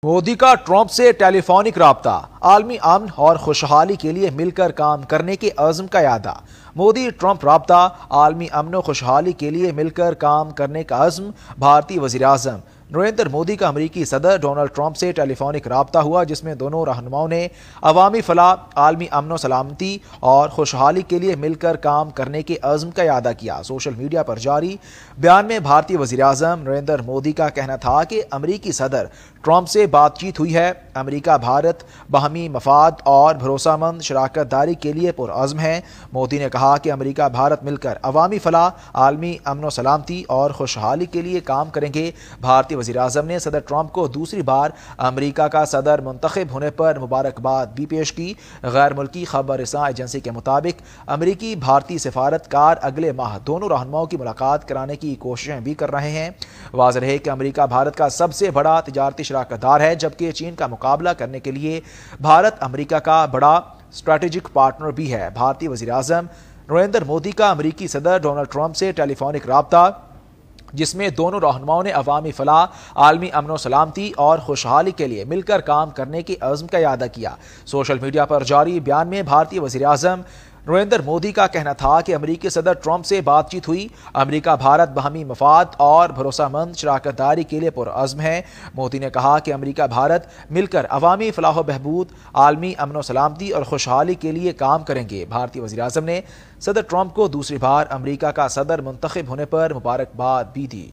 مودی کا ٹرمپ سے ٹیلی فونک رابطہ، عالمی امن اور خوشحالی کے لیے مل کر کام کرنے کے عزم کا اعادہ۔ مودی ٹرمپ رابطہ، عالمی امن و خوشحالی کے لیے مل کر کام کرنے کا عزم۔ بھارتی وزیر اعظم نریندر مودی کا امریکی صدر ڈونلڈ ٹرمپ سے ٹیلی فونک رابطہ ہوا، جس میں دونوں رہنماؤں نے عوامی فلاح، عالمی امن و سلامتی اور خوشحالی کے لیے مل کر کام کرنے کے عزم کا اعادہ کیا۔ سوشل میڈیا پر جاری بیان میں بھارتی وزیر اعظم نریندر مودی کا کہنا تھا کہ امریکی صدر ٹرمپ سے بات چیت ہوئی ہے۔ امریکہ بھارت باہمی مفاد اور بھروسہ مند شراکت داری کے لیے پرعزم ہے۔ مودی نے کہا کہ امریکہ بھارت مل کر عوامی فلاح، عالمی امن و سلامتی اور خوشحالی کے لیے کام کریں گے۔ بھارتی وزیر اعظم نے صدر ٹرمپ کو دوسری بار امریکہ کا صدر منتخب ہونے پر مبارکباد بھی پیش کی۔ غیر ملکی خبر رساں ایجنسی کے مطابق امریکی بھارتی سفارتکار اگلے ماہ دونوں رہنماؤں کی ملاقات کرانے کی کوششیں بھی کر رہے ہیں۔ واضح ہے کہ امریکہ بھارت کا سب سے بڑا تجارتی شراکت دار ہے، جبکہ چین کا مقابلہ کرنے کے لیے بھارت امریکہ کا بڑا اسٹریٹجک پارٹنر بھی ہے۔ بھارتی وزیر اعظم نریندر مودی کا امریکی صدر ڈونلڈ ٹرمپ سے ٹیلی فونک رابطہ، جس میں دونوں رہنماؤں نے عوامی فلاح، عالمی امن و سلامتی اور خوشحالی کے لیے مل کر کام کرنے کے عزم کا اعادہ کیا۔ سوشل میڈیا پر جاری بیان میں بھارتی وزیر اعظم نریندر مودی کا کہنا تھا کہ امریکی صدر ٹرمپ سے بات چیت ہوئی۔ امریکہ بھارت باہمی مفاد اور بھروسہ مند شراکت داری کے لیے پرعزم ہے۔ مودی نے کہا کہ امریکہ بھارت مل کر عوامی فلاح و بہبود، عالمی امن و سلامتی اور خوشحالی کے لیے کام کریں گے۔ بھارتی وزیر اعظم نے صدر ٹرمپ کو دوسری بار امریکہ کا صدر منتخب ہونے پر مبارکباد بھی دی۔